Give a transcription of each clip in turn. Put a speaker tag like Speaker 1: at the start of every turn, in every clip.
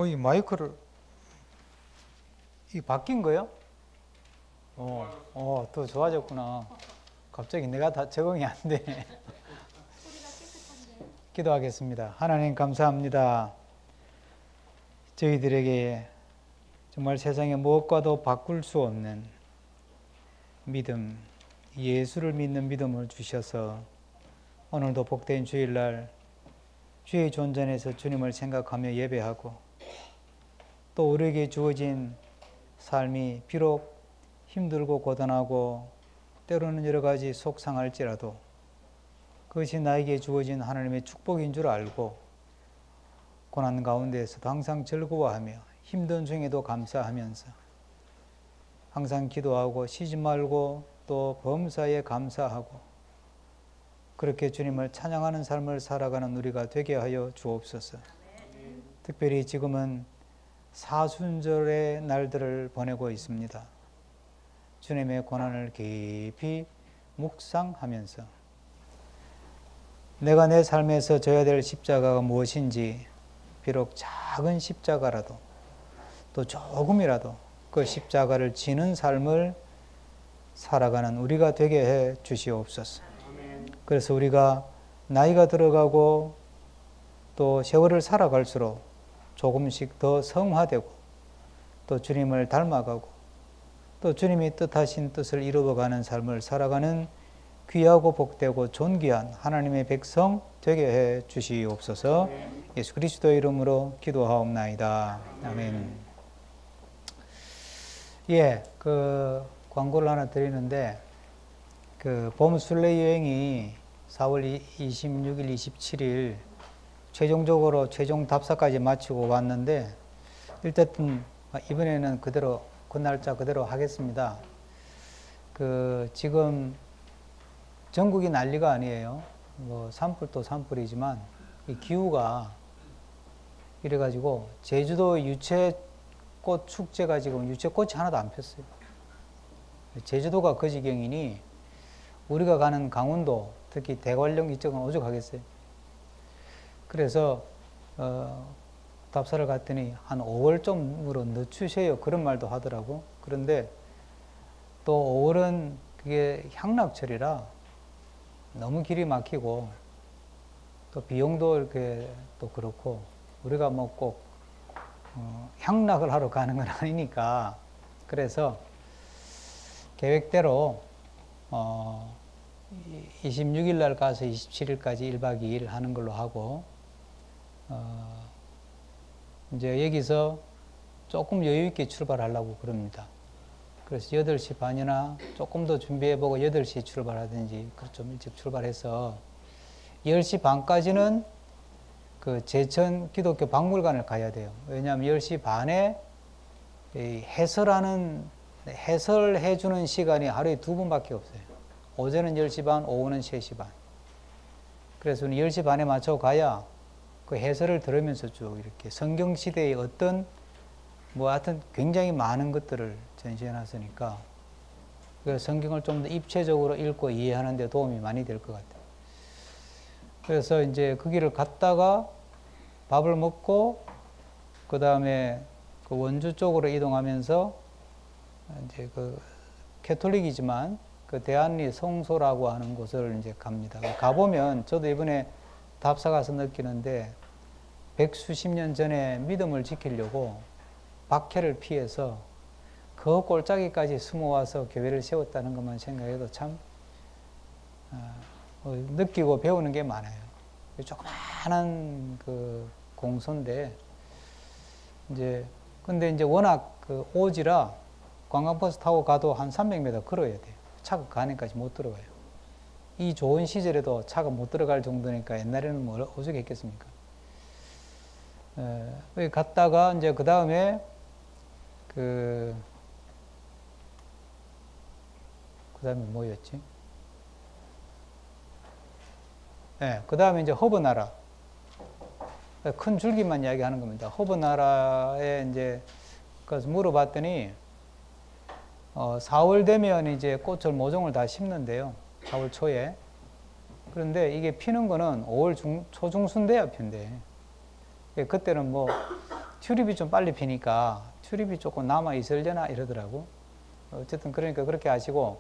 Speaker 1: 이 마이크를 이 바뀐 거요? 더 좋아졌구나. 갑자기 내가 다 적응이 안 되네. 기도하겠습니다. 하나님 감사합니다. 저희들에게 정말 세상의 무엇과도 바꿀 수 없는 믿음, 예수를 믿는 믿음을 주셔서 오늘도 복된 주일날 주의 존전에서 주님을 생각하며 예배하고 또 우리에게 주어진 삶이 비록 힘들고 고단하고 때로는 여러 가지 속상할지라도 그것이 나에게 주어진 하나님의 축복인 줄 알고 고난 가운데에서도 항상 즐거워하며 힘든 중에도 감사하면서 항상 기도하고 쉬지 말고 또 범사에 감사하고 그렇게 주님을 찬양하는 삶을 살아가는 우리가 되게 하여 주옵소서. 특별히 지금은 사순절의 날들을 보내고 있습니다. 주님의 고난을 깊이 묵상하면서 내가 내 삶에서 져야 될 십자가가 무엇인지 비록 작은 십자가라도 또 조금이라도 그 십자가를 지는 삶을 살아가는 우리가 되게 해 주시옵소서. 그래서 우리가 나이가 들어가고 또 세월을 살아갈수록 조금씩 더 성화되고 또 주님을 닮아가고 또 주님이 뜻하신 뜻을 이루어가는 삶을 살아가는 귀하고 복되고 존귀한 하나님의 백성 되게 해 주시옵소서. 예수 그리스도의 이름으로 기도하옵나이다. 아멘. 광고를 하나 드리는데 봄 순례 여행이 4월 26일, 27일 최종 답사까지 마치고 왔는데 일단 이번에는 그대로 그 날짜 그대로 하겠습니다. 지금 전국이 난리가 아니에요. 산불도 산불이지만 이 기후가 이래가지고 제주도 유채꽃 축제가 지금 유채꽃이 하나도 안 폈어요. 제주도가 그 지경이니 우리가 가는 강원도 특히 대관령 이쪽은 오죽하겠어요. 그래서 답사를 갔더니 한 5월쯤으로 늦추세요 그런 말도 하더라고. 그런데 또 5월은 그게 향락철이라 너무 길이 막히고 또 비용도 이렇게 또 그렇고 우리가 뭐 꼭 향락을 하러 가는 건 아니니까 그래서 계획대로 26일 날 가서 27일까지 1박 2일 하는 걸로 하고 이제 여기서 조금 여유 있게 출발하려고 그럽니다. 그래서 8시 반이나 조금 더 준비해보고 8시 출발하든지 좀 일찍 출발해서 10시 반까지는 그 제천 기독교 박물관을 가야 돼요. 왜냐하면 10시 반에 해설해주는 시간이 하루에 2번밖에 없어요. 오전은 10시 반, 오후는 3시 반. 그래서 10시 반에 맞춰 가야 그 해설을 들으면서 쭉 이렇게 성경시대의 어떤 하여튼 굉장히 많은 것들을 전시해 놨으니까 성경을 좀 더 입체적으로 읽고 이해하는 데 도움이 많이 될 것 같아요. 그래서 이제 그 길을 갔다가 밥을 먹고 그 다음에 그 원주 쪽으로 이동하면서 이제 캐톨릭이지만 그 대안리 성소라고 하는 곳을 이제 갑니다. 가보면 저도 이번에 답사 가서 느끼는데 100수십 년 전에 믿음을 지키려고 박해를 피해서 그 골짜기까지 숨어와서 교회를 세웠다는 것만 생각해도 참 느끼고 배우는 게 많아요. 조그마한 공소인데 근데 이제 워낙 오지라 관광버스 타고 가도 한 300m 걸어야 돼요. 차가 가는까지 못 들어가요. 이 좋은 시절에도 차가 못 들어갈 정도니까 옛날에는 뭐 오죽했겠습니까? 여기 갔다가 이제 그 다음에 그 다음에 뭐였지? 그 다음에 이제 허브나라. 큰 줄기만 이야기하는 겁니다. 허브나라에 이제 그래서 물어봤더니 4월 되면 이제 꽃을 모종을 다 심는데요. 4월 초에. 그런데 이게 피는 거는 5월 초중순 돼야 핀대. 그때는 출입이 좀 빨리 피니까 출입이 조금 남아 있으려나 이러더라고. 어쨌든 그러니까 그렇게 하시고,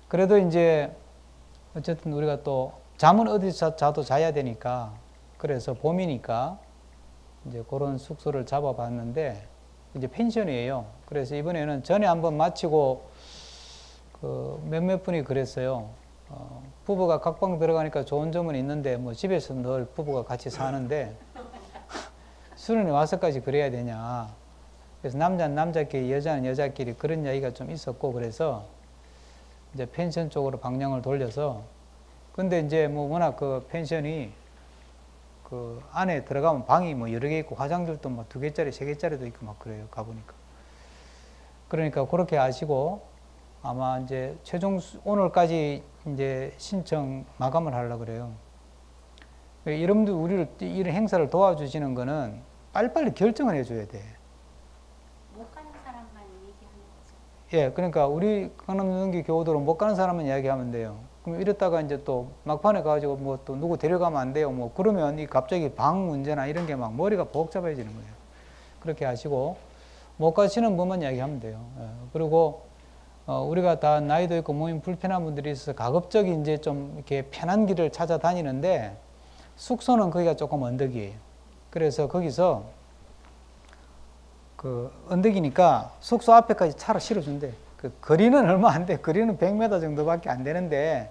Speaker 1: 그래도 이제 어쨌든 우리가 또 잠은 어디서 자도 자야 되니까, 그래서 봄이니까 이제 그런 숙소를 잡아봤는데 이제 펜션이에요. 그래서 이번에는 전에 한번 마치고 그 몇몇 분이 그랬어요. 부부가 각방 들어가니까 좋은 점은 있는데 뭐 집에서 늘 부부가 같이 사는데 수련회 와서까지 그래야 되냐. 그래서 남자는 남자끼리, 여자는 여자끼리 그런 이야기가 좀 있었고, 그래서 이제 펜션 쪽으로 방향을 돌려서, 근데 이제 뭐 워낙 그 펜션이 그 안에 들어가면 방이 뭐 여러 개 있고 화장실도 뭐 2개짜리, 3개짜리도 있고 막 그래요. 가보니까. 그러니까 그렇게 아시고 아마 이제 최종 오늘까지 이제 신청 마감을 하려고 그래요. 여러분들 우리를 이런 행사를 도와주시는 거는 빨리빨리 결정을 해줘야 돼.
Speaker 2: 못 가는 사람만 얘기하는 거죠.
Speaker 1: 예, 그러니까 우리 강남연기 교우들은 못 가는 사람만 이야기하면 돼요. 그럼 이랬다가 이제 또 막판에 가가지고 뭐 또 누구 데려가면 안 돼요. 뭐 그러면 이 갑자기 방 문제나 이런 게 막 머리가 복잡해지는 거예요. 그렇게 하시고 못 가시는 분만 이야기하면 돼요. 예, 그리고 우리가 다 나이도 있고 몸이 불편한 분들이 있어서 가급적이 이제 좀 이렇게 편한 길을 찾아다니는데 숙소는 거기가 조금 언덕이에요. 그래서 거기서 그 언덕이니까 숙소 앞에까지 차를 실어준대. 그 거리는 얼마 안 돼. 거리는 100m 정도밖에 안 되는데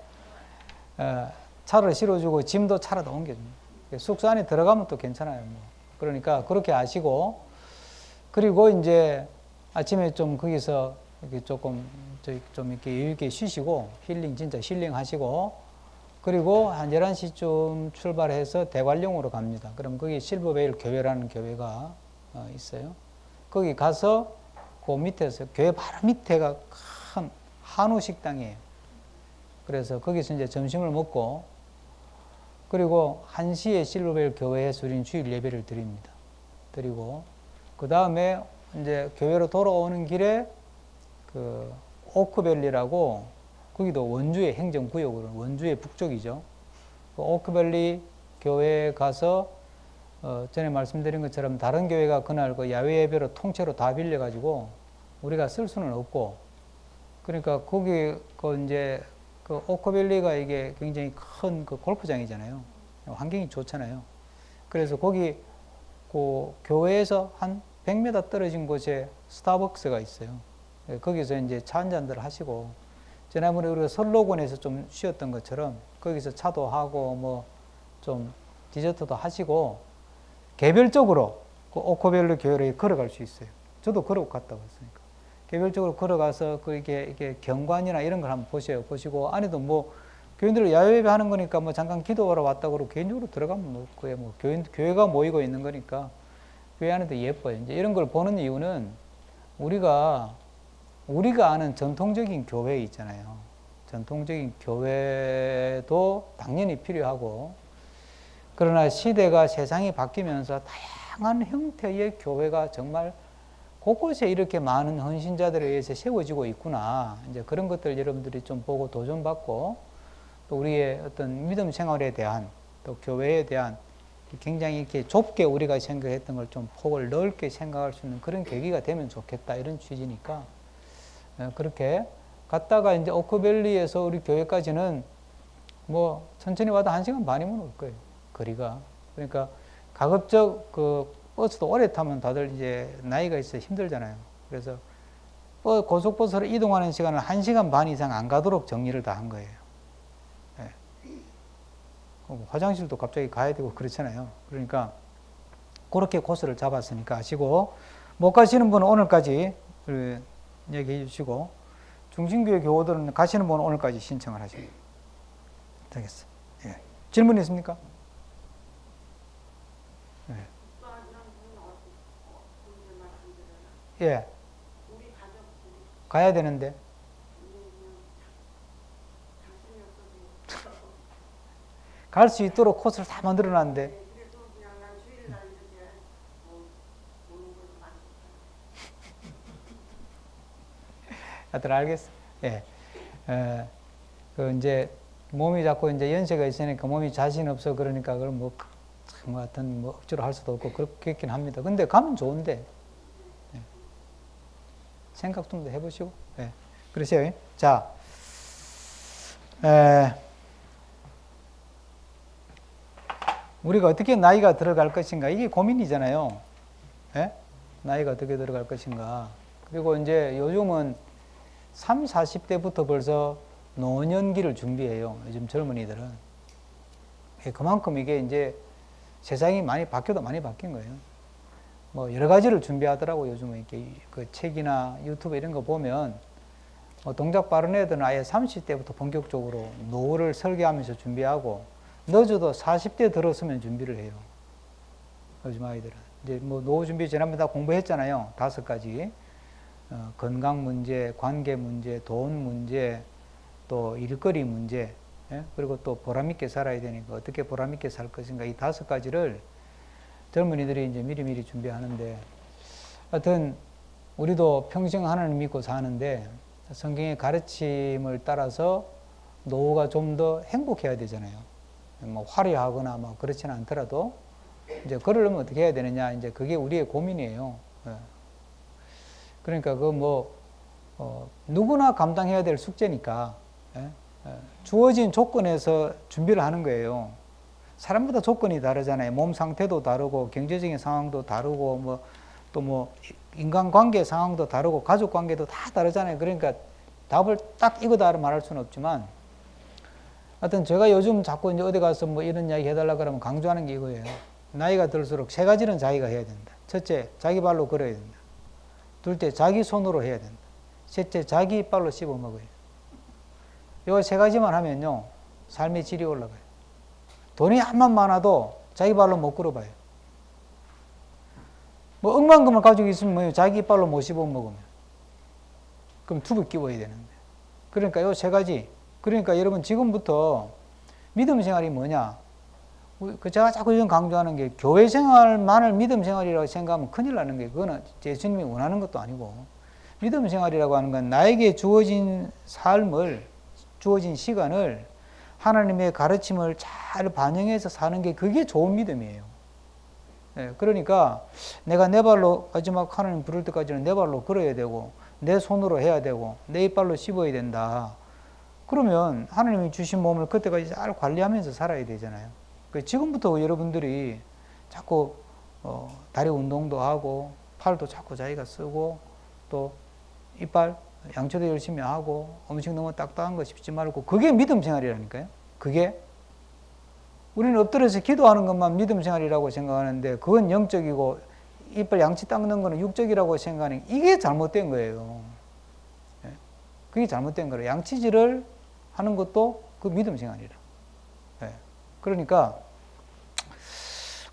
Speaker 1: 차를 실어주고 짐도 차로 옮겨줍니다. 숙소 안에 들어가면 또 괜찮아요. 뭐. 그러니까 그렇게 아시고, 그리고 이제 아침에 좀 거기서 이렇게 조금 좀 이렇게 여유 있게 쉬시고 힐링, 진짜 힐링 하시고, 그리고 한 11시쯤 출발해서 대관령으로 갑니다. 그럼 거기 실버베일 교회라는 교회가 있어요. 거기 가서 그 밑에서 교회 바로 밑에가 큰 한우 식당이에요. 그래서 거기서 이제 점심을 먹고, 그리고 1시에 실버베일 교회에서 우리는 주일 예배를 드립니다. 드리고 그 다음에 이제 교회로 돌아오는 길에 그 오크밸리라고, 거기도 원주의 행정구역으로, 원주의 북쪽이죠. 그 오크밸리 교회에 가서 전에 말씀드린 것처럼 다른 교회가 그날 그 야외 예배로 통째로 다 빌려가지고 우리가 쓸 수는 없고, 그러니까 거기 그 이제 그 오크밸리가 이게 굉장히 큰 그 골프장이잖아요. 환경이 좋잖아요. 그래서 거기 그 교회에서 한 100m 떨어진 곳에 스타벅스가 있어요. 거기서 이제 차 한잔들 하시고, 지난번에 우리가 설로곤에서 좀 쉬었던 것처럼 거기서 차도 하고 뭐 좀 디저트도 하시고, 개별적으로 그 오크밸리 교회로 걸어갈 수 있어요. 저도 걸어 갔다 왔으니까. 개별적으로 걸어가서 그 이게 경관이나 이런 걸 한번 보셔요. 보시고 안에도 뭐 교인들 야외 예배 하는 거니까 뭐 잠깐 기도하러 왔다고 그러고 개인적으로 들어가면 뭐 그게 뭐 교회가 모이고 있는 거니까 교회 안에도 예뻐요. 이제 이런 걸 보는 이유는 우리가 아는 전통적인 교회 있잖아요. 전통적인 교회도 당연히 필요하고, 그러나 시대가 세상이 바뀌면서 다양한 형태의 교회가 정말 곳곳에 이렇게 많은 헌신자들에 의해서 세워지고 있구나. 이제 그런 것들 여러분들이 좀 보고 도전받고, 또 우리의 어떤 믿음 생활에 대한, 또 교회에 대한 굉장히 이렇게 좁게 우리가 생각했던 걸 좀 폭을 넓게 생각할 수 있는 그런 계기가 되면 좋겠다. 이런 취지니까 그렇게 갔다가 이제 오크밸리에서 우리 교회까지는 뭐 천천히 와도 1시간 반이면 올 거예요. 거리가. 그러니까 가급적 그 버스도 오래 타면 다들 이제 나이가 있어 힘들잖아요. 그래서 고속버스로 이동하는 시간을 1시간 반 이상 안 가도록 정리를 다 한 거예요. 네. 화장실도 갑자기 가야 되고 그렇잖아요. 그러니까 그렇게 코스를 잡았으니까 아시고, 못 가시는 분은 오늘까지 얘기해 주시고, 중심교회 교우들은 가시는 분은 오늘까지 신청을 하시면 되겠어요. 예. 질문 있습니까? 예. 예. 가야 되는데. 갈 수 있도록 코스를 다 만들어 놨는데. 다들 알겠어. 예. 그 이제 몸이 자꾸 이제 연세가 있으니까 몸이 자신 없어 그러니까 그럼 뭐 뭐 하여튼 뭐 억지로 할 수도 없고 그렇겠긴 합니다. 근데 가면 좋은데 예. 생각 좀 더 해보시고 예. 그러세요. 자, 우리가 어떻게 나이가 들어갈 것인가 이게 고민이잖아요. 예? 나이가 어떻게 들어갈 것인가. 그리고 이제 요즘은 3, 40대부터 벌써 노년기를 준비해요. 요즘 젊은이들은. 그만큼 이게 이제 세상이 많이 바뀌어도 많이 바뀐 거예요. 뭐 여러 가지를 준비하더라고. 요즘은 이렇게 그 책이나 유튜브 이런 거 보면 뭐 동작 빠른 애들은 아예 30대부터 본격적으로 노후를 설계하면서 준비하고 늦어도 40대 들었으면 준비를 해요. 요즘 아이들은. 이제 뭐 노후 준비 지난번에 다 공부했잖아요. 5가지. 건강 문제, 관계 문제, 돈 문제, 또 일거리 문제, 예? 그리고 또 보람있게 살아야 되니까 어떻게 보람있게 살 것인가 이 5가지를 젊은이들이 이제 미리미리 준비하는데 하여튼 우리도 평생 하나님 믿고 사는데 성경의 가르침을 따라서 노후가 좀 더 행복해야 되잖아요. 뭐 화려하거나 뭐 그렇지는 않더라도 이제 그러려면 어떻게 해야 되느냐 이제 그게 우리의 고민이에요. 예. 그러니까 그 뭐 누구나 감당해야 될 숙제니까 예? 주어진 조건에서 준비를 하는 거예요. 사람마다 조건이 다르잖아요. 몸 상태도 다르고 경제적인 상황도 다르고 뭐 또 뭐 인간관계 상황도 다르고 가족관계도 다 다르잖아요. 그러니까 답을 딱 이거다 말할 수는 없지만 하여튼 제가 요즘 자꾸 이제 어디 가서 뭐 이런 이야기 해달라 그러면 강조하는 게 이거예요. 나이가 들수록 3가지는 자기가 해야 된다. 첫째, 자기 발로 걸어야 된다. 둘째, 자기 손으로 해야 된다. 셋째, 자기 이빨로 씹어 먹어요. 요 3가지만 하면요, 삶의 질이 올라가요. 돈이 암만 많아도 자기 발로 못 걸어봐요. 뭐 억만금을 가지고 있으면 뭐예요? 자기 이빨로 못 씹어 먹으면. 그럼 튜브 끼워야 되는데. 그러니까 요 3가지. 그러니까 여러분 지금부터 믿음 생활이 뭐냐? 제가 자꾸 요즘 강조하는 게 교회 생활만을 믿음 생활이라고 생각하면 큰일 나는 게 그거는 예수님이 원하는 것도 아니고 믿음 생활이라고 하는 건 나에게 주어진 삶을 주어진 시간을 하나님의 가르침을 잘 반영해서 사는 게 그게 좋은 믿음이에요. 예, 그러니까 내가 내 발로 마지막 하나님 부를 때까지는 내 발로 걸어야 되고 내 손으로 해야 되고 내 이빨로 씹어야 된다. 그러면 하나님이 주신 몸을 그때까지 잘 관리하면서 살아야 되잖아요. 지금부터 여러분들이 자꾸 다리 운동도 하고 팔도 자꾸 자기가 쓰고 또 이빨 양치도 열심히 하고 음식 너무 딱딱한 거 씹지 말고 그게 믿음 생활이라니까요. 그게 우리는 엎드려서 기도하는 것만 믿음 생활이라고 생각하는데 그건 영적이고 이빨 양치 닦는 거는 육적이라고 생각하는 이게 잘못된 거예요. 그게 잘못된 거예요. 양치질을 하는 것도 그 믿음 생활이라. 그러니까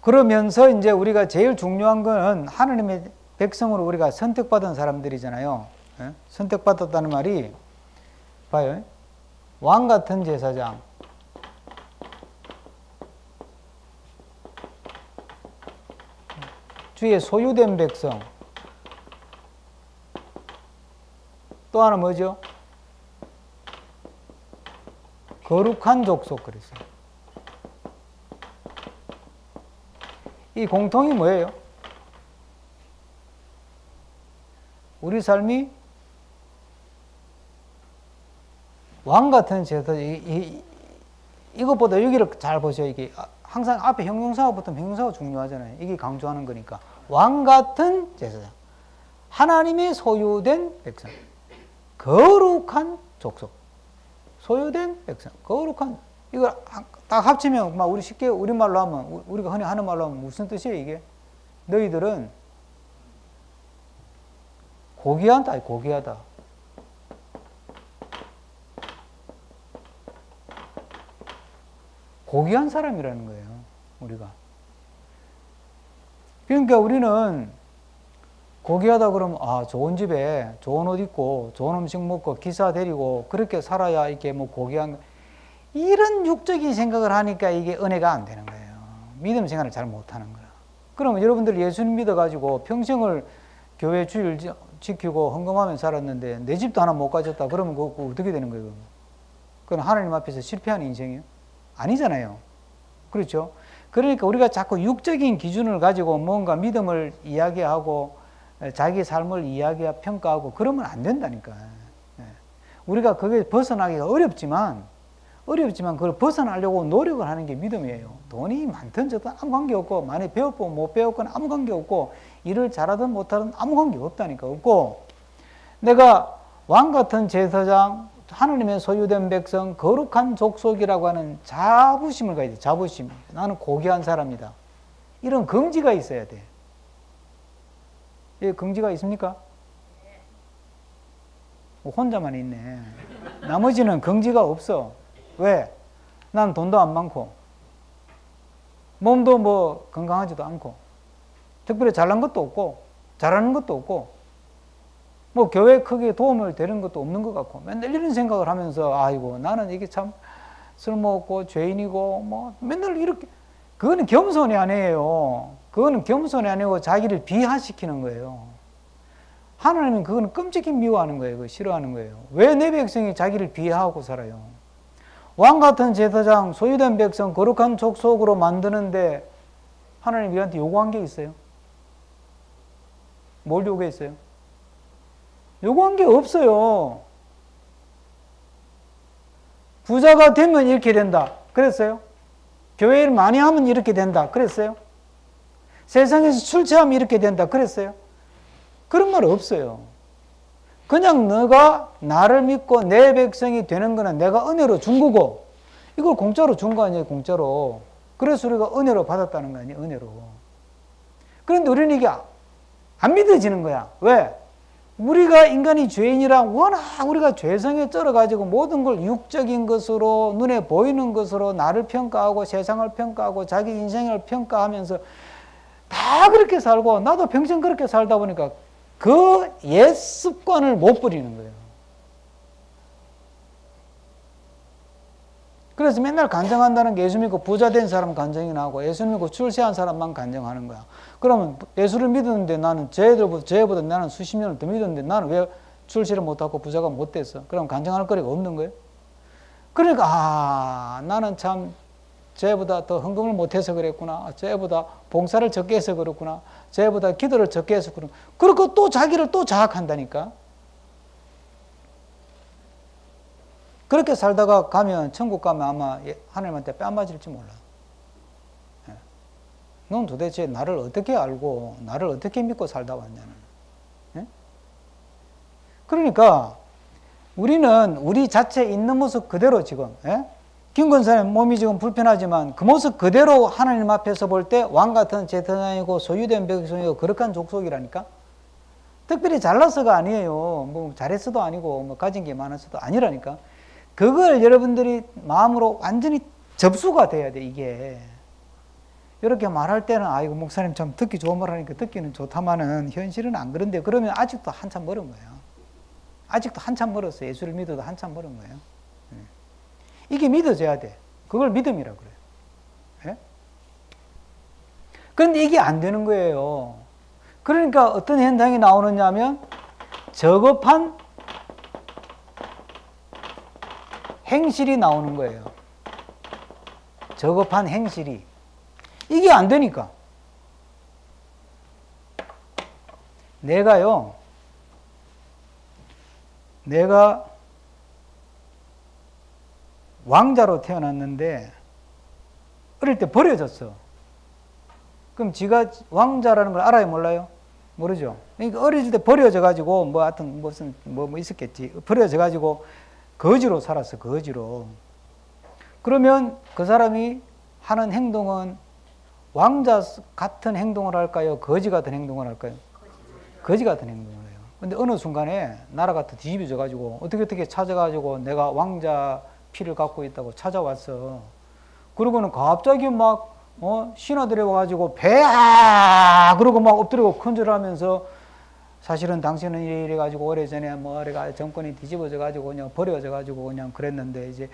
Speaker 1: 그러면서 이제 우리가 제일 중요한 거는 하나님의 백성으로 우리가 선택받은 사람들이잖아요. 선택받았다는 말이 봐요. 왕 같은 제사장. 주의 소유된 백성. 또 하나 뭐죠? 거룩한 족속 그랬어요. 이 공통이 뭐예요? 우리 삶이 왕 같은 제사, 이것보다 여기를 잘 보세요. 이게 항상 앞에 형용사가 붙으면 형용사가 중요하잖아요. 이게 강조하는 거니까. 왕 같은 제사장. 하나님의 소유된 백성. 거룩한 족속. 소유된 백성. 거룩한, 이걸 딱 합치면 막 우리 쉽게 우리말로 하면 우리가 흔히 하는 말로 하면 무슨 뜻이에요 이게? 너희들은 고귀하다. 고귀하다. 고귀한 사람이라는 거예요. 우리가. 그러니까 우리는 고귀하다 그러면 좋은 집에 좋은 옷 입고 좋은 음식 먹고 기사 데리고 그렇게 살아야 이게 뭐 고귀한 이런 육적인 생각을 하니까 이게 은혜가 안 되는 거예요. 믿음 생활을 잘 못하는 거야. 그러면 여러분들 예수님 믿어가지고 평생을 교회 주일 지키고 헌금하며 살았는데 내 집도 하나 못 가졌다. 그러면 그거 어떻게 되는 거예요? 그건 하나님 앞에서 실패한 인생이에요? 아니잖아요. 그렇죠? 그러니까 우리가 자꾸 육적인 기준을 가지고 뭔가 믿음을 이야기하고 자기 삶을 이야기하고 평가하고 그러면 안 된다니까. 우리가 그게 벗어나기가 어렵지만 그걸 벗어나려고 노력을 하는 게 믿음이에요. 돈이 많든 적든 아무 관계없고, 많이 배웠고 못 배웠건 아무 관계없고, 일을 잘하든 못하든 아무 관계없다니까. 없고, 내가 왕 같은 제사장, 하느님의 소유된 백성, 거룩한 족속이라고 하는 자부심을 가야 돼. 자부심. 나는 고귀한 사람이다. 이런 긍지가 있어야 돼. 예, 긍지가 있습니까? 혼자만 있네. 나머지는 긍지가 없어. 왜? 난 돈도 안 많고, 몸도 뭐 건강하지도 않고, 특별히 잘난 것도 없고, 잘하는 것도 없고, 뭐 교회 크게 도움을 되는 것도 없는 것 같고, 맨날 이런 생각을 하면서, 아이고, 나는 이게 참 쓸모없고, 죄인이고, 뭐, 맨날 이렇게, 그거는 겸손이 아니에요. 그거는 겸손이 아니고 자기를 비하시키는 거예요. 하나님은 그거는 끔찍히 미워하는 거예요. 그거 싫어하는 거예요. 왜 내 백성이 자기를 비하하고 살아요? 왕 같은 제사장, 소유된 백성, 거룩한 족속으로 만드는데 하나님 우리한테 요구한 게 있어요? 뭘 요구했어요? 요구한 게 없어요. 부자가 되면 이렇게 된다. 그랬어요? 교회를 많이 하면 이렇게 된다. 그랬어요? 세상에서 술 취하면 이렇게 된다. 그랬어요? 그런 말 없어요. 그냥 너가 나를 믿고 내 백성이 되는 거는 내가 은혜로 준 거고, 이걸 공짜로 준 거 아니에요, 공짜로. 그래서 우리가 은혜로 받았다는 거 아니에요, 은혜로. 그런데 우리는 이게 안 믿어지는 거야. 왜? 우리가 인간이 죄인이라 워낙 우리가 죄성에 쩔어가지고 모든 걸 육적인 것으로, 눈에 보이는 것으로 나를 평가하고 세상을 평가하고 자기 인생을 평가하면서 다 그렇게 살고, 나도 평생 그렇게 살다 보니까 그 옛 습관을 못 버리는 거예요. 그래서 맨날 간증한다는 게 예수 믿고 부자 된 사람 간증이 나오고, 예수 믿고 출세한 사람만 간증하는 거야. 그러면 예수를 믿었는데 나는 쟤보다 나는 수십 년을 더 믿었는데 나는 왜 출세를 못하고 부자가 못 됐어? 그럼 간증할 거리가 없는 거예요. 그러니까 나는 참 쟤보다 더 헌금을 못해서 그랬구나. 쟤보다 봉사를 적게 해서 그렇구나. 쟤보다 기도를 적게 해서 그렇구나. 그리고 또 자기를 또 자학한다니까. 그렇게 살다가 가면 천국 가면 아마 하나님한테 뺨 맞을지 몰라. 넌 도대체 나를 어떻게 알고 나를 어떻게 믿고 살다 왔냐는. 그러니까 우리는 우리 자체 있는 모습 그대로 지금, 김 권사님 몸이 지금 불편하지만 그 모습 그대로 하나님 앞에서 볼 때 왕 같은 제사장이고 소유된 백성이고 거룩한 족속이라니까. 특별히 잘나서가 아니에요. 뭐 잘했어도 아니고 뭐 가진 게 많았어도 아니라니까. 그걸 여러분들이 마음으로 완전히 접수가 돼야 돼, 이게. 이렇게 말할 때는, 아이고, 목사님 참 듣기 좋은 말 하니까 듣기는 좋다마는 현실은 안 그런데, 그러면 아직도 한참 멀은 거예요. 아직도 한참 멀었어요. 예수를 믿어도 한참 멀은 거예요. 이게 믿어져야 돼. 그걸 믿음이라고 그래요. 그런데 이게 안 되는 거예요. 그러니까 어떤 현상이 나오느냐 하면 저급한 행실이 나오는 거예요. 저급한 행실이. 이게 안 되니까. 내가 왕자로 태어났는데 어릴 때 버려졌어. 그럼 지가 왕자라는 걸 알아요, 몰라요? 모르죠. 그러니까 어릴 때 버려져 가지고 뭐 하여튼 무슨 뭐 있었겠지. 버려져 가지고 거지로 살았어, 거지로. 그러면 그 사람이 하는 행동은 왕자 같은 행동을 할까요? 거지 같은 행동을 할까요? 거지 같은 행동을 해요. 근데 어느 순간에 나라가 더 뒤집어져 가지고 어떻게 찾아가지고 내가 왕자 피를 갖고 있다고 찾아왔어. 그러고는 갑자기 막 신하들이 와가지고 배야 그러고 막 엎드리고 큰절하면서 사실은 당신은 이래 가지고 오래전에 뭐래가 정권이 뒤집어져 가지고 그냥 버려져 가지고 그냥 그랬는데 이제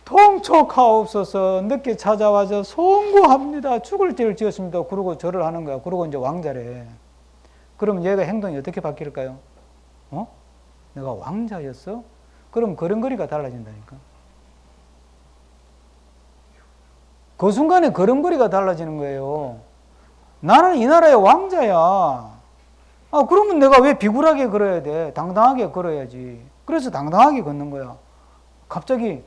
Speaker 1: 통촉하옵소서 늦게 찾아와서 송구합니다. 죽을 죄를 지었습니다. 그러고 절을 하는 거야. 그러고 이제 왕자래. 그러면 얘가 행동이 어떻게 바뀔까요? 내가 왕자였어? 그럼 걸음걸이가 달라진다니까. 그 순간에 걸음걸이가 달라지는 거예요. 나는 이 나라의 왕자야. 아, 그러면 내가 왜 비굴하게 걸어야 돼? 당당하게 걸어야지. 그래서 당당하게 걷는 거야. 갑자기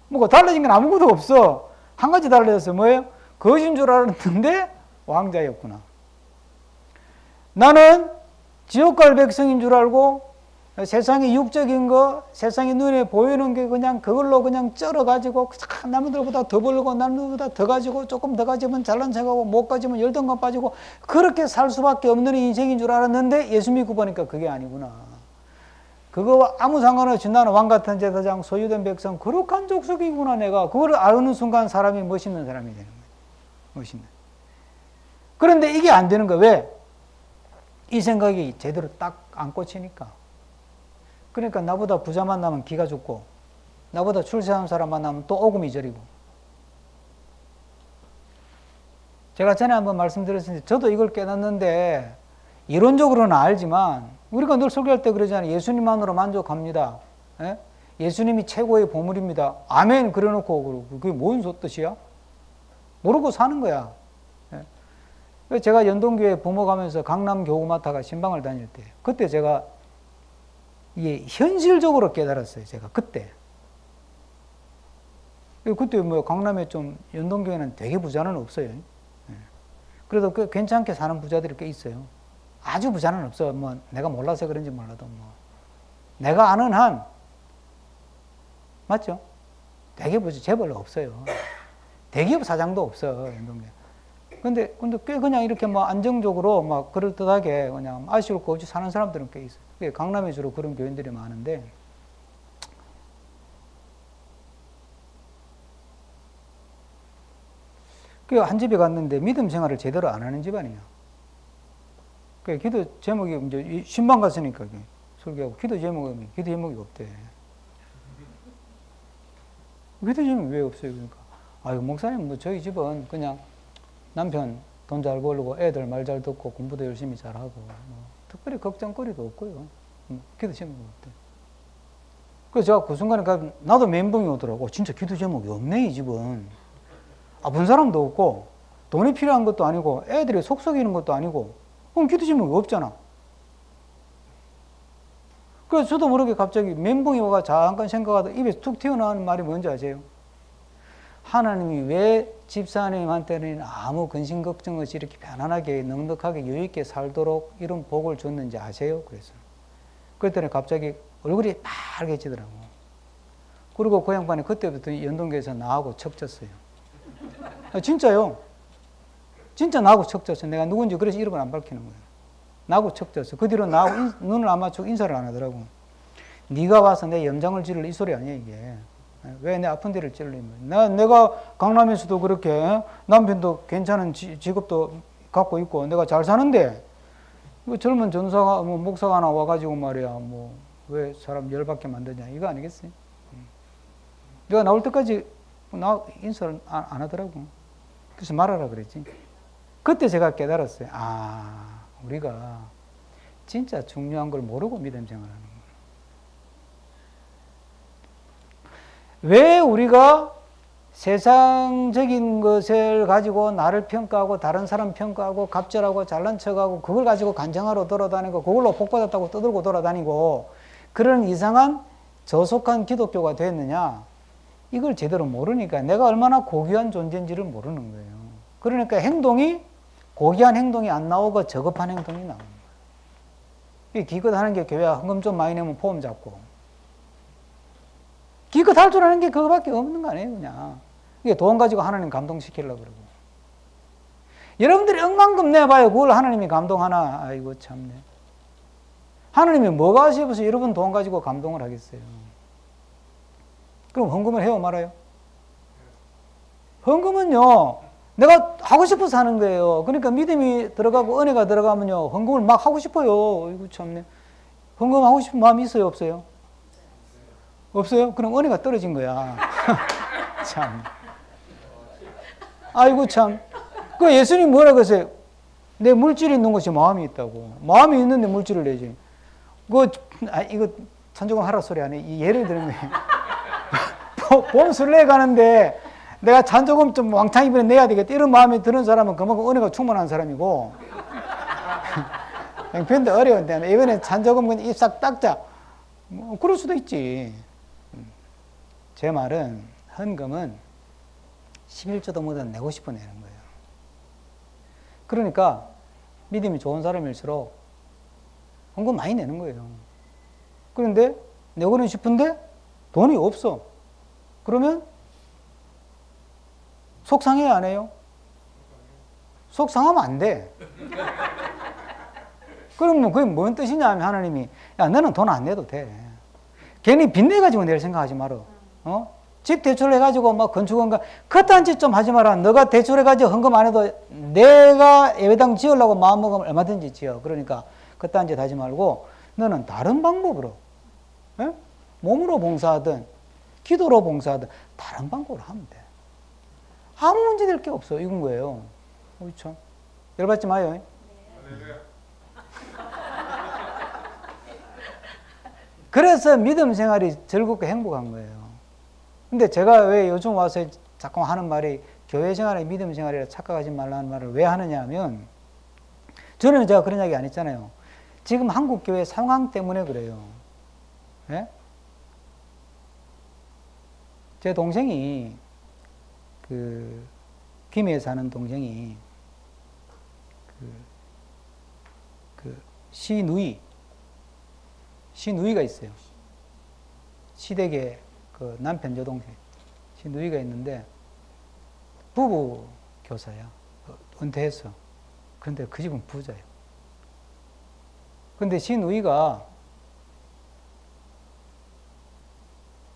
Speaker 1: 뭐가 달라진 건 아무것도 없어. 한 가지 달라졌어. 뭐예요? 거짓인 줄 알았는데 왕자였구나. 나는 지옥 갈 백성인 줄 알고 세상의 육적인 거, 세상의 눈에 보이는 게 그냥 그걸로 그냥 쩔어가지고 남들보다 더 벌고 남들보다 더 가지고 조금 더 가지면 잘난 척하고 못 가지면 열등감 빠지고 그렇게 살 수밖에 없는 인생인 줄 알았는데 예수 믿고 보니까 그게 아니구나. 그거와 아무 상관없이 나는 왕같은 제사장, 소유된 백성, 거룩한 족속이구나 내가. 그걸 아는 순간 사람이 멋있는 사람이 되는 거예요. 멋있는. 그런데 이게 안 되는 거야. 왜? 이 생각이 제대로 딱 안 꽂히니까. 그러니까 나보다 부자 만나면 기가 죽고 나보다 출세한 사람 만나면 또 오금이 저리고. 제가 전에 한번 말씀드렸는데 저도 이걸 깨닫는데 이론적으로는 알지만 우리가 늘 설교할 때 그러잖아요. 예수님만으로 만족합니다. 예? 예수님이 최고의 보물입니다. 아멘 그래놓고 그게 뭔 뜻이야? 모르고 사는 거야. 예? 제가 연동교회 부모 가면서 강남 교구마타가 신방을 다닐 때 그때 제가 이게 현실적으로 깨달았어요. 제가 그때 뭐 강남에 좀 연동교회는 되게 부자는 없어요. 예. 그래도 꽤 괜찮게 사는 부자들이 꽤 있어요. 아주 부자는 없어. 뭐 내가 몰라서 그런지 몰라도 뭐 내가 아는 한 맞죠? 되게 부자 재벌 없어요. 대기업 사장도 없어 연동교회. 근데 꽤 그냥 이렇게 뭐 안정적으로 막 그럴듯하게 그냥 아쉬울 거 없이 사는 사람들은 꽤 있어요. 강남에 주로 그런 교인들이 많은데 한 집에 갔는데 믿음 생활을 제대로 안 하는 집안이야. 기도 제목이 이제 신방 갔으니까 설교하고 기도 제목이 없대. 기도 제목이 왜 없어요? 그러니까 아유 목사님 뭐 저희 집은 그냥 남편 돈 잘 벌고 애들 말 잘 듣고 공부도 열심히 잘하고 뭐 특별히 걱정거리도 없고요. 기도 제목이 없대. 그래서 제가 그 순간에 나도 멘붕이 오더라고. 진짜 기도 제목이 없네 이 집은. 아픈 사람도 없고 돈이 필요한 것도 아니고 애들이 속 썩이는 것도 아니고 그럼 기도 제목이 없잖아. 그래서 저도 모르게 갑자기 멘붕이 와가 잠깐 생각하다 입에서 툭 튀어나오는 말이 뭔지 아세요? 하나님이 왜 집사님한테는 아무 근심 걱정 없이 이렇게 편안하게 넉넉하게 여유있게 살도록 이런 복을 줬는지 아세요? 그랬더니 갑자기 얼굴이 빨개지더라고. 그리고 그 양반이 그때부터 연동교에서 나하고 척졌어요. 진짜요. 진짜 나하고 척졌어. 내가 누군지 그래서 이름을 안 밝히는 거예요. 나하고 척졌어. 그 뒤로 나하고 눈을 안 맞추고 인사를 안 하더라고. 네가 와서 내 염장을 찌를 이 소리 아니야 이게. 왜 내 아픈 데를 찔러면 내가 강남에서도 그렇게 남편도 괜찮은 직업도 갖고 있고 내가 잘 사는데 젊은 전사가 뭐 목사가 하나 와가지고 말이야 뭐 왜 사람 열받게 만드냐 이거 아니겠어요? 내가 나올 때까지 나 인사를 안 하더라고. 그래서 말하라 그랬지. 그때 제가 깨달았어요. 아 우리가 진짜 중요한 걸 모르고 믿음 생활하는 거야. 왜 우리가 세상적인 것을 가지고 나를 평가하고 다른 사람 평가하고 갑절하고 잘난 척하고 그걸 가지고 간청하러 돌아다니고 그걸로 복받았다고 떠들고 돌아다니고 그런 이상한 저속한 기독교가 됐느냐? 이걸 제대로 모르니까 내가 얼마나 고귀한 존재인지를 모르는 거예요. 그러니까 행동이 고귀한 행동이 안 나오고 저급한 행동이 나오는 거예요. 기껏하는 게 교회야. 헌금 좀 많이 내면 포함 잡고 기껏 할 줄 아는 게 그거밖에 없는 거 아니에요, 그냥. 이게 돈 가지고 하나님 감동시키려고 그러고. 여러분들이 억만금 내봐요. 그걸 하나님이 감동하나? 아이고, 참네. 하나님이 뭐가 하시면서 여러분 돈 가지고 감동을 하겠어요? 그럼 헌금을 해요, 말아요? 헌금은요, 내가 하고 싶어서 하는 거예요. 그러니까 믿음이 들어가고 은혜가 들어가면요, 헌금을 막 하고 싶어요. 아이고, 참네. 헌금 하고 싶은 마음이 있어요, 없어요? 없어요? 그럼 은혜가 떨어진 거야. 참. 아이고, 참. 그 예수님 뭐라 그러세요? 내 물질이 있는 것이 마음이 있다고. 마음이 있는데 물질을 내지. 이거 천조금 하라 소리 안 해. 예를 들면, 봄 순례 가는데 내가 잔조금 좀 왕창 이번에 내야 되겠다 이런 마음이 드는 사람은 그만큼 은혜가 충만한 사람이고 형편도 어려운데 이번에 잔조금 입 싹 닦자 뭐 그럴 수도 있지. 제 말은 헌금은 11조도 못한 내고 싶어 내는 거예요. 그러니까 믿음이 좋은 사람일수록 헌금 많이 내는 거예요. 그런데 내고는 싶은데 돈이 없어. 그러면 속상해야 안 해요? 속상하면 안 돼. 그러면 그게 뭔 뜻이냐 하면 하나님이 야 너는 돈 안 내도 돼. 괜히 빚내가지고 낼 생각하지 마라. 집 대출해가지고 막 건축원가 그딴 짓 좀 하지 마라. 너가 대출해가지고 헌금 안 해도 내가 예배당 지으려고 마음먹으면 얼마든지 지어. 그러니까 그딴 짓 하지 말고 너는 다른 방법으로 몸으로 봉사하든 기도로 봉사하든 다른 방법으로 하면 돼. 아무 문제 될 게 없어. 이건 거예요. 참 열받지 마요. 네. 그래서 믿음 생활이 즐겁고 행복한 거예요. 근데 제가 왜 요즘 와서 자꾸 하는 말이 교회 생활이 믿음 생활이라 착각하지 말라는 말을 왜 하느냐 하면 저는 제가 그런 이야기 안 했잖아요. 지금 한국 교회 상황 때문에 그래요. 네? 제 동생이 김해에 사는 동생이 시누이가 있어요. 시댁에 그 남편 여동생 시누이가 있는데 부부 교사야. 은퇴했어. 그런데 그 집은 부자예요. 근데 시누이가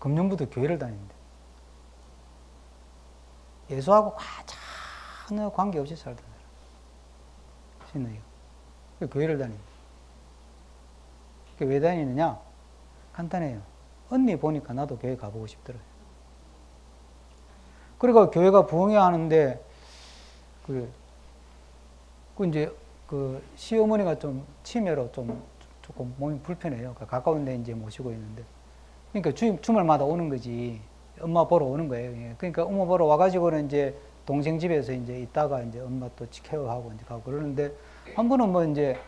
Speaker 1: 금년부터 교회를 다닌대. 예수하고 전혀 관계없이 살던 사람. 시누이가. 교회를 다닌대. 왜 다니느냐? 간단해요. 언니 보니까 나도 교회 가보고 싶더라고요. 그러니까 교회가 부흥해야 하는데, 이제 시어머니가 좀 치매로 조금 몸이 불편해요. 가까운 데 이제 모시고 있는데. 그러니까 주말마다 오는 거지. 엄마 보러 오는 거예요. 그러니까 엄마 보러 와가지고는 이제 동생 집에서 이제 있다가 이제 엄마 또 케어하고 이제 가고 그러는데 한 번은 뭐 이제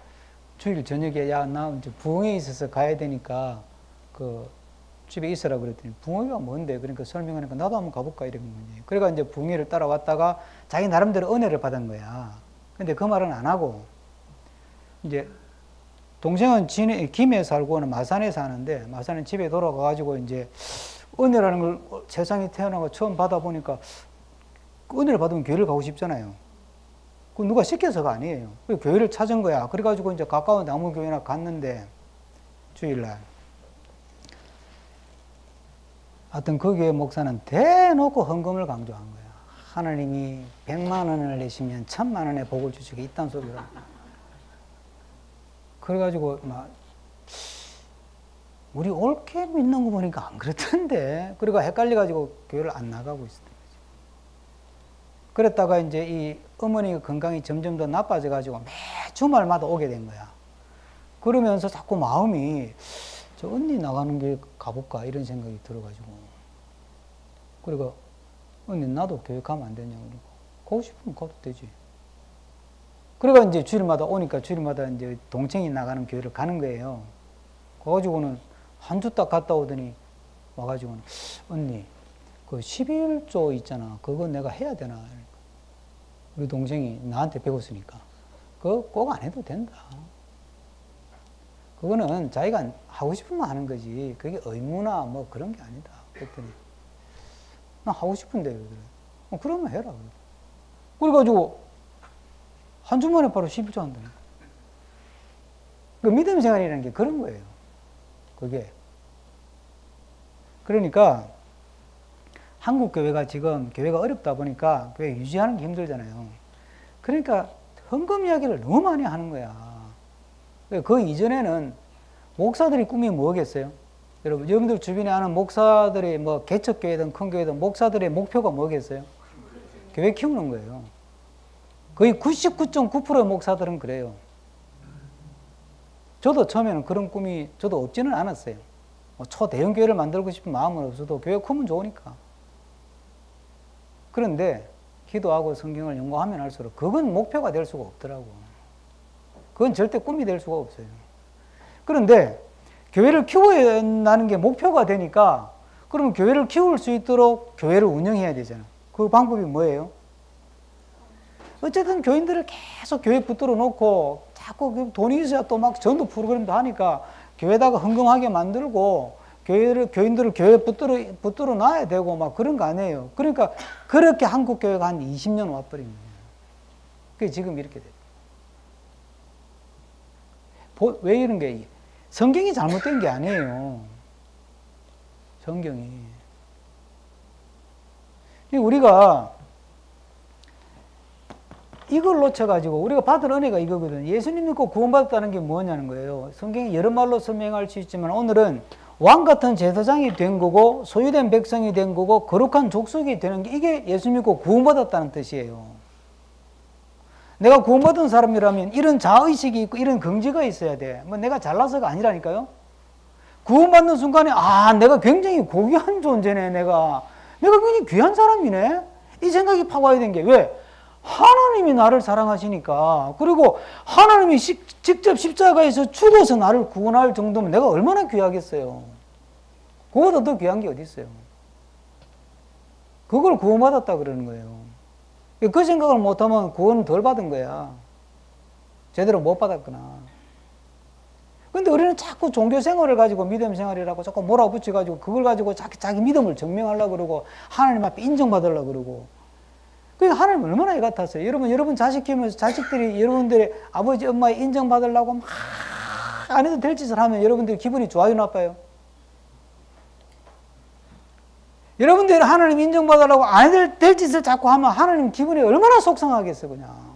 Speaker 1: 주일 저녁에 야, 나 이제 부흥회 있어서 가야 되니까 집에 있으라 그랬더니 부흥회가 뭔데? 그러니까 설명하니까 나도 한번 가볼까 이런 거지. 그러니까 이제 부흥회를 따라왔다가 자기 나름대로 은혜를 받은 거야. 근데 그 말은 안 하고 이제 동생은 김해에 살고는 마산에 사는데 마산은 집에 돌아가가지고 이제 은혜라는 걸 세상에 태어나고 처음 받아보니까 은혜를 받으면 교회를 가고 싶잖아요. 그 누가 시켜서가 아니에요. 교회를 찾은 거야. 그래가지고 이제 가까운 나무교회나 갔는데 주일날 하여튼 그 교회 목사는 대놓고 헌금을 강조한 거야. 하나님이 100만 원을 내시면 1000만 원의 복을 주시게 이딴 소리를. 그래가지고 막 우리 옳게 믿는 거 보니까 안 그렇던데. 그러니까 헷갈려가지고 교회를 안 나가고 있었던 거지. 그랬다가 이제 이 어머니 건강이 점점 더 나빠져가지고 매 주말마다 오게 된 거야. 그러면서 자꾸 마음이 저 언니 나가는 길 가볼까 이런 생각이 들어가지고. 그리고 언니 나도 교회 가면 안 되냐고. 그러고 가고 싶으면 가도 되지. 그러니까 이제 주일마다 오니까 주일마다 이제 동생이 나가는 교회를 가는 거예요. 가가지고는 한 주 딱 갔다 오더니 와가지고는 언니 그 11조 있잖아. 그거 내가 해야 되나? 우리 동생이 나한테 배웠으니까 그거 꼭 안 해도 된다. 그거는 자기가 하고 싶으면 하는 거지. 그게 의무나 뭐 그런 게 아니다. 그랬더니 나 하고 싶은데 그래. 그러면 해라. 그래가지고 한 주 만에 바로 11조 한다니까. 그 믿음 생활이라는 게 그런 거예요. 그게. 그러니까 한국 교회가 지금 교회가 어렵다 보니까 교회 유지하는 게 힘들잖아요. 그러니까 헌금 이야기를 너무 많이 하는 거야. 그 이전에는 목사들이 꿈이 뭐겠어요? 여러분들 주변에 아는 목사들의 뭐 개척교회든 큰 교회든 목사들의 목표가 뭐겠어요? 교회 키우는 거예요. 거의 99.9%의 목사들은 그래요. 저도 처음에는 그런 꿈이 저도 없지는 않았어요. 뭐 초대형 교회를 만들고 싶은 마음은 없어도 교회 크면 좋으니까. 그런데 기도하고 성경을 연구하면 할수록 그건 목표가 될 수가 없더라고. 그건 절대 꿈이 될 수가 없어요. 그런데 교회를 키워야 한다는 게 목표가 되니까 그러면 교회를 키울 수 있도록 교회를 운영해야 되잖아. 그 방법이 뭐예요? 어쨌든 교인들을 계속 교회에 붙들어 놓고 자꾸 돈이 있어야 또 막 전도 프로그램도 하니까 교회다가 흥금하게 만들고 교인들을 교회에 붙들어 놔야 되고 막 그런 거 아니에요. 그러니까 그렇게 한국 교회가 한 20년 와버린 거예요. 그게 지금 이렇게 돼요. 왜 이런 게 성경이 잘못된 게 아니에요. 성경이. 우리가 이걸 놓쳐가지고 우리가 받은 은혜가 이거거든. 예수님 믿고 구원받았다는 게 뭐냐는 거예요. 성경이 여러 말로 설명할 수 있지만 오늘은 왕 같은 제사장이 된 거고 소유된 백성이 된 거고 거룩한 족속이 되는 게 이게 예수 믿고 구원받았다는 뜻이에요. 내가 구원받은 사람이라면 이런 자의식이 있고 이런 긍지가 있어야 돼. 뭐 내가 잘나서가 아니라니까요. 구원받는 순간에 내가 굉장히 고귀한 존재네. 내가 굉장히 귀한 사람이네. 이 생각이 팍 와야 된 게 왜? 하나님이 나를 사랑하시니까. 그리고 하나님이 직접 십자가에서 죽어서 나를 구원할 정도면 내가 얼마나 귀하겠어요. 그거보다 더 귀한 게 어디 있어요. 그걸 구원받았다 그러는 거예요. 그 생각을 못하면 구원 덜 받은 거야. 제대로 못 받았구나. 근데 우리는 자꾸 종교 생활을 가지고 믿음 생활이라고 자꾸 몰아붙여가지고 그걸 가지고 자기 믿음을 증명하려고 그러고 하나님 앞에 인정받으려고 그러고. 그러니까 하나님 얼마나 애 같았어요. 여러분 자식 키우면서 자식들이 여러분들의 아버지 엄마의 인정받으려고 막 안 해도 될 짓을 하면 여러분들이 기분이 좋아요 나빠요? 여러분들이 하나님 인정받으려고 안 해도 될 짓을 자꾸 하면 하나님 기분이 얼마나 속상하겠어 그냥.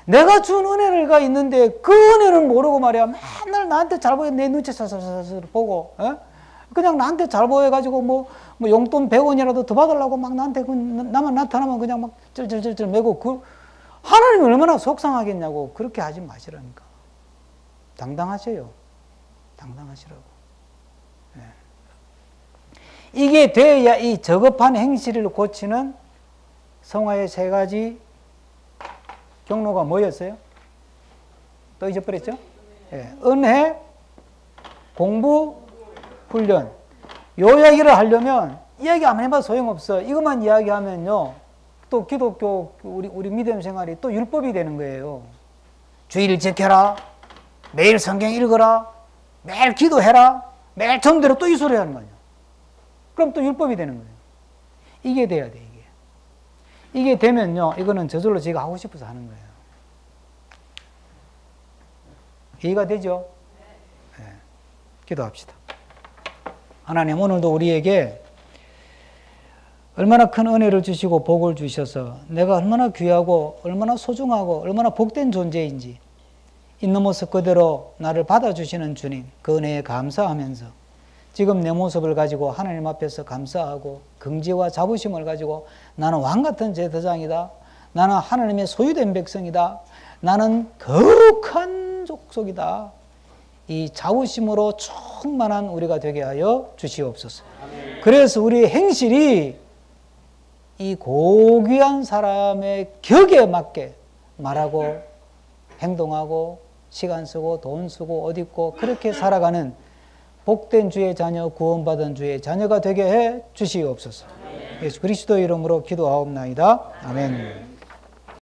Speaker 1: 내가 준 은혜가 있는데 그 은혜는 모르고 말이야. 맨날 나한테 잘 보여. 내 눈치 살살살살 보고. 그냥 나한테 잘 보여가지고 뭐 용돈 100원이라도 더 받으려고 막 나한테 나만 나타나면 그냥 막 쩔쩔쩔쩔 매고 하나님이 얼마나 속상하겠냐고. 그렇게 하지 마시라니까. 당당하세요. 당당하시라고. 이게 돼야 이 저급한 행실을 고치는 성화의 3가지 경로가 뭐였어요? 또 잊어버렸죠? 은혜, 공부, 훈련. 요 이야기를 하려면 이야기 안 해봐도 소용없어. 이것만 이야기하면요 또 기독교 우리 믿음 생활이 또 율법이 되는 거예요. 주일 지켜라, 매일 성경 읽어라, 매일 기도해라, 매일 전대로 또 이 소리 하는 거예요. 그럼 또 율법이 되는 거예요. 이게 돼야 돼. 이게 되면요 이거는 저절로 제가 하고 싶어서 하는 거예요. 이해가 되죠? 네. 기도합시다. 하나님, 오늘도 우리에게 얼마나 큰 은혜를 주시고 복을 주셔서 내가 얼마나 귀하고 얼마나 소중하고 얼마나 복된 존재인지 있는 모습 그대로 나를 받아주시는 주님, 그 은혜에 감사하면서 지금 내 모습을 가지고 하나님 앞에서 감사하고 긍지와 자부심을 가지고 나는 왕같은 제사장이다. 나는 하나님의 소유된 백성이다. 나는 거룩한 족속이다. 이 자부심으로 충만한 우리가 되게 하여 주시옵소서. 그래서 우리의 행실이 이 고귀한 사람의 격에 맞게 말하고 행동하고 시간 쓰고 돈 쓰고 옷 입고 그렇게 살아가는 복된 주의 자녀, 구원받은 주의 자녀가 되게 해 주시옵소서. 예수 그리스도의 이름으로 기도하옵나이다. 아멘.